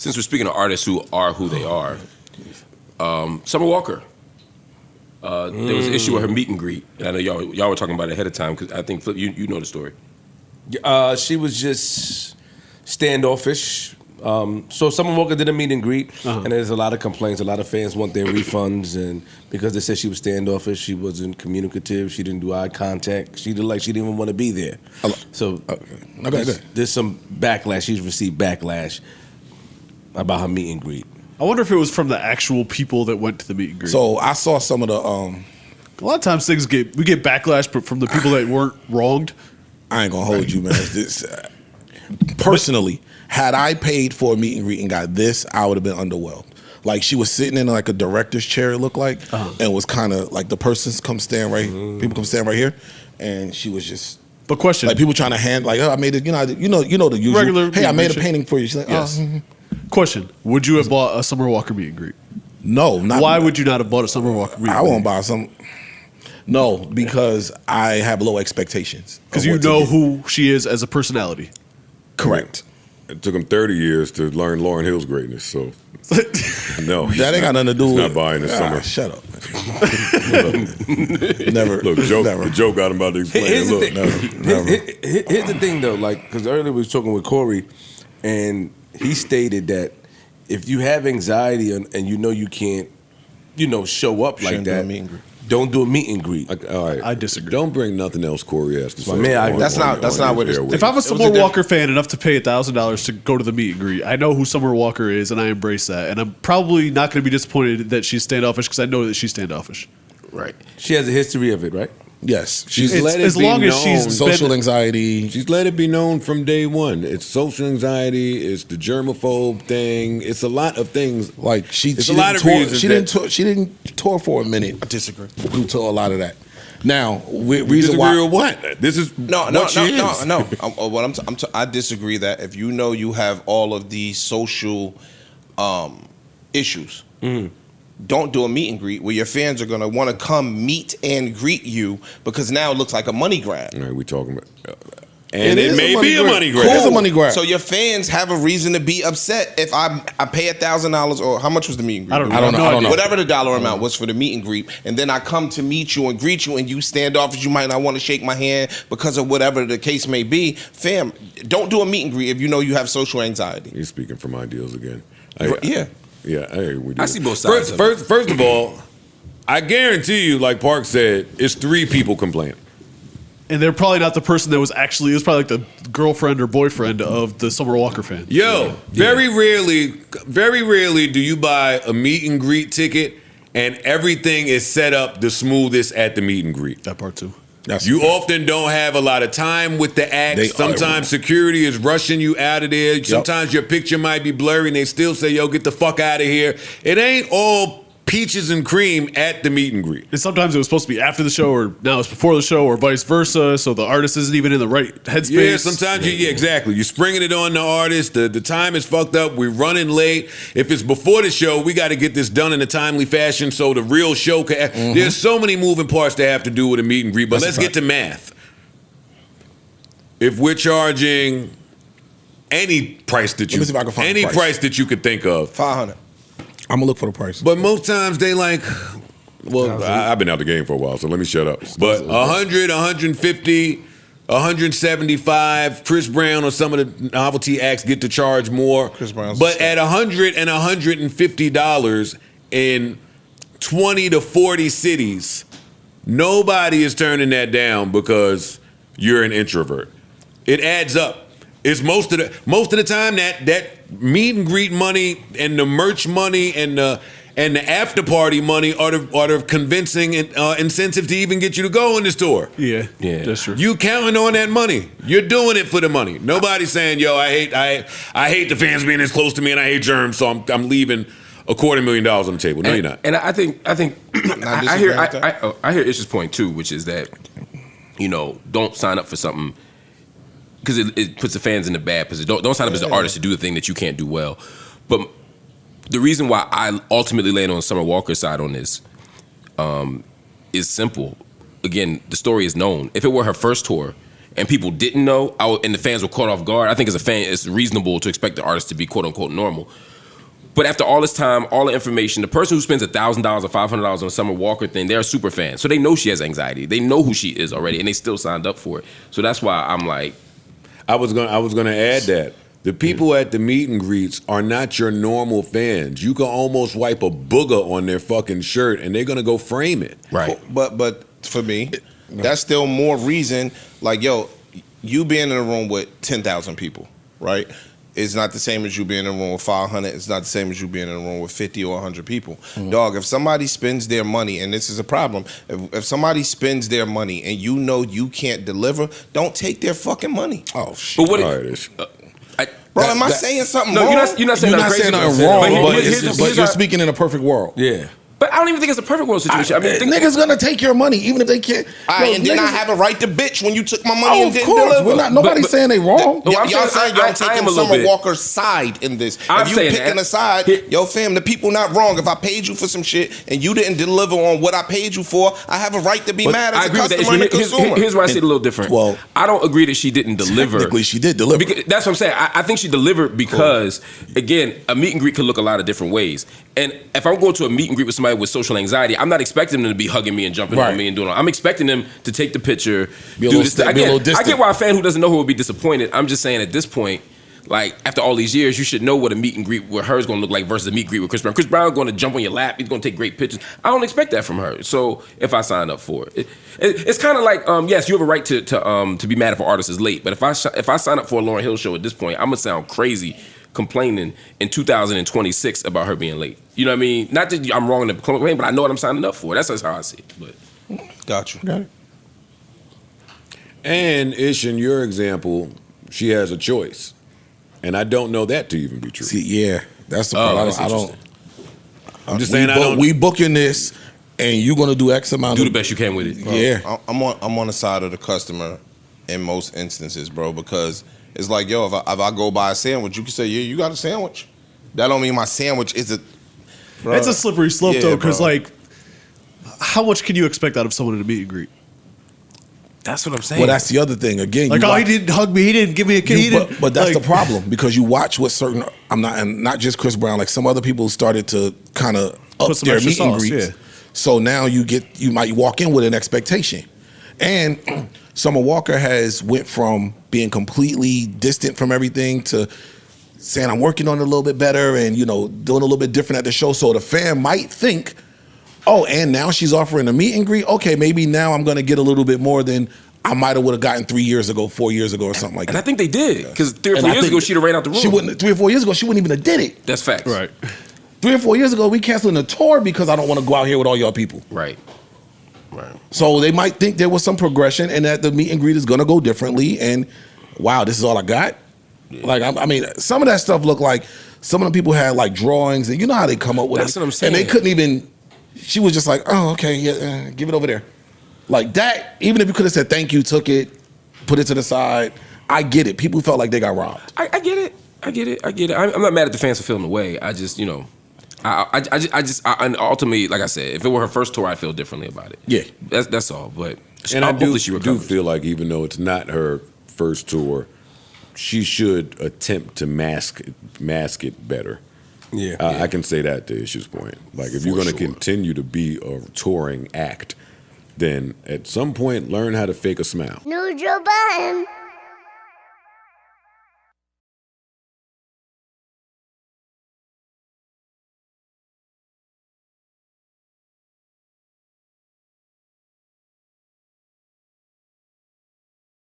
since we're speaking of artists who are who they are, Summer Walker. There was an issue with her meet and greet. And I know y'all were talking about it ahead of time because I think Flip, you know the story. She was just standoffish. So Summer Walker did a meet and greet, and there's a lot of complaints. A lot of fans want their refunds, and because they said she was standoffish, she wasn't communicative, she didn't do eye contact, she didn't even want to be there. So there's some backlash. She's received backlash about her meet and greet. I wonder if it was from the actual people that went to the meet and greet. So I saw some of the. A lot of times we get backlash, but from the people that weren't wronged. I ain't gonna hold you, man. This, personally, had I paid for a meet and greet and got this, I would have been underwhelmed. Like she was sitting in like a director's chair, it looked like, and was kind of like the person's come stand right. People come stand right here, and she was just. But question, like people trying to hand like, oh, I made it. You know the usual. Regular. Hey, I made a painting for you. She's like, yes. Oh. Question: would you have bought a Summer Walker meet and greet? No, not. Why would you not have bought a Summer Walker meet and greet? I won't buy some. No, because I have low expectations. Because you know who she is as a personality. Correct. It took him 30 years to learn Lauryn Hill's greatness, so no. That ain't got nothing to do with not buying this summer. Shut up. Never. Look, Joe got him about to explain Here's it. Look, here's the thing, though, like, because earlier we was talking with Corey, and he stated that if you have anxiety and you know you can't, show up like that, don't do a meet and greet. All right. I disagree. Don't bring nothing else Corey has to say. That's not what it is. If I'm a Summer Walker fan enough to pay $1,000 to go to the meet and greet, I know who Summer Walker is, and I embrace that. And I'm probably not going to be disappointed that she's standoffish because I know that she's standoffish. Right. She has a history of it, right? Yes. She's It's- let it as be long as known. she's Social anxiety. She's let it be known from day one. It's social anxiety. It's the germaphobe thing. It's a lot of things. Like she a lot of reasons she didn't tour for a minute. I disagree. Due to a lot of that. Now, reason Disagree why with what? This is No. I disagree that if you know you have all of these social issues, don't do a meet and greet where your fans are going to want to come meet and greet you because now it looks like a money grab. All right, we talking about. And it is may a money be a grab. money Cool. grab. It is a money grab. So your fans have a reason to be upset if I pay $1,000 or how much was the meet and greet? I don't know. Whatever the dollar amount was for the meet and greet, and then I come to meet you and greet you, and you stand off as you might not want to shake my hand because of whatever the case may be. Fam, don't do a meet and greet if you know you have social anxiety. You're speaking from ideals again. Yeah. Yeah, I see both sides. First of all, I guarantee you, like Park said, it's 3 people complaining. And they're probably not the person that was actually, it was probably like the girlfriend or boyfriend of the Summer Walker fan. Very rarely do you buy a meet and greet ticket and everything is set up the smoothest at the meet and greet. That part too. You often don't have a lot of time with the acts. Sometimes security is rushing you out of there. Sometimes your picture might be blurry and they still say, yo, get the fuck out of here. It ain't all peaches and cream at the meet and greet. And sometimes it was supposed to be after the show or now it's before the show or vice versa. So the artist isn't even in the right headspace. Yeah, sometimes exactly. You're springing it on the artist. The time is fucked up. We're running late. If it's before the show, we got to get this done in a timely fashion so the real show can. There's so many moving parts that have to do with a meet and greet. But let's get to math. If we're charging any price that price that you could think of, $500. I'm gonna look for the price. But most times they like, well, I've been out the game for a while, so let me shut up. But 100, 150, 175, Chris Brown or some of the novelty acts get to charge more. Chris Brown's but at $100 and $150 in 20 to 40 cities, nobody is turning that down because you're an introvert. It adds up. It's most of the time that meet and greet money and the merch money and the after party money are the convincing incentive to even get you to go in the store. Yeah, that's true. You counting on that money. You're doing it for the money. Nobody's saying, yo, I hate the fans being this close to me and I hate germs, so I'm leaving $250,000 on the table. No, you're not. And I think I hear Ish's point too, which is that don't sign up for something. Because it puts the fans in a bad position. Don't sign up as an artist to do the thing that you can't do well. But the reason why I ultimately land on Summer Walker's side on this is simple. Again, the story is known. If it were her first tour and people didn't know, and the fans were caught off guard, I think as a fan, it's reasonable to expect the artist to be quote unquote normal. But after all this time, all the information, the person who spends $1,000 or $500 on a Summer Walker thing, they're a super fan. So they know she has anxiety. They know who she is already, and they still signed up for it. So that's why I'm like, I was gonna add that the people at the meet and greets are not your normal fans. You can almost wipe a booger on their fucking shirt, and they're gonna go frame it. right. But for me, that's still more reason. Like, yo, you being in a room with 10,000 people, right? It's not the same as you being in a room with 500. It's not the same as you being in a room with 50 or 100 people. Dog, if somebody spends their money, and this is a problem, if somebody spends their money and you know you can't deliver, don't take their fucking money. Oh shit! But what? All right, Bro, am I saying something No, wrong? you're not saying You're nothing not crazy. saying nothing wrong, but, here's but you're our- speaking in a perfect world. Yeah. But I don't even think it's a perfect world situation. I mean, think, Niggas gonna take your money even if they can't. All right, Yo, and then I niggas- have a right to bitch when you took my money Oh, and of didn't course. deliver. We're not. Nobody's But- saying they wrong. No, I'm y'all saying y'all I am taking a little Summer bit. Walker's side in this. I'm If you saying picking that. a side, yo fam, the people not wrong. If I paid you for some shit and you didn't deliver on what I paid you for, I have a right to be mad I as a agree with that. customer and a consumer. Here's where I see it a little different. Well, I don't agree that she didn't deliver. Technically, she did deliver. Because, that's what I'm saying. I think she delivered because, again, a meet and greet could look a lot of different ways. And if I'm going to a meet and greet with somebody with social anxiety, I'm not expecting them to be hugging me and jumping Right. on me and doing all. I'm expecting them to take the picture, Be a do little this. sti- be a Again, little I distant. get why a fan who doesn't know her would be disappointed. I'm just saying at this point, like after all these years, you should know what a meet and greet with her is going to look like versus a meet and greet with Chris Brown. Chris Brown going to jump on your lap. He's going to take great pictures. I don't expect that from her. So if I sign up for it, it's kind of like yes, you have a right to be mad if an artist is late. But if I sign up for a Lauryn Hill show at this point, I'm gonna sound crazy complaining in 2026 about her being late. You know what I mean? Not that I'm wrong to complain, but I know what I'm signing up for. That's just how I see it. But Got you. Got it. And Ish, in your example, she has a choice, and I don't know that to even be true. See, yeah, that's the part. that's I don't. interesting. I'm just saying I don't. We booking this, and you gonna do X amount. Do of the best you can with it. Yeah. I'm on the side of the customer in most instances, bro, because it's like, yo, if I go buy a sandwich, you can say, yeah, you got a sandwich. That don't mean my sandwich is a. Bro. It's a slippery slope Yeah, though, because bro. like, how much can you expect out of someone at a meet and greet? That's what I'm saying. Well, that's the other thing. Again, Like, you oh, watch- he didn't hug me. He didn't give me a kiss. He didn't. but that's like, the problem because you watch what certain. And not just Chris Brown. Like some other people started to kind of up Put some their extra meet and sauce, greets. yeah. So now you might walk in with an expectation, and Summer Walker has went from being completely distant from everything to saying I'm working on it a little bit better and doing a little bit different at the show. So the fan might think, oh, and now she's offering a meet and greet. Okay, maybe now I'm going to get a little bit more than I might have would have gotten 3 years ago, 4 years ago, or something like And I that. think they did because 3 or And 4 I years think ago she'd have ran out the room. She wouldn't. 3 or 4 years ago, she wouldn't even have did it. That's facts. right. 3 or 4 years ago, we canceling the tour because I don't want to go out here with all y'all people. Right. So they might think there was some progression and that the meet and greet is going to go differently. And wow, this is all I got. Like I mean, some of that stuff looked like some of the people had like drawings, and you know how they come up with. That's it. what I'm saying. And they couldn't even. She was just like, oh, okay, yeah, give it over there. Like that. Even if you could have said thank you, took it, put it to the side. I get it. People felt like they got robbed. I get it. I'm not mad at the fans for feeling the way. I just, and ultimately, like I said, if it were her first tour, I'd feel differently about it. Yeah. That's all. But And I hopefully she do recovers. feel like even though it's not her first tour, she should attempt to mask it better. Yeah. I can say that to Ish's point. Like if you're going to continue to be a touring act, then at some point learn how to fake a smile. New Joe Budden.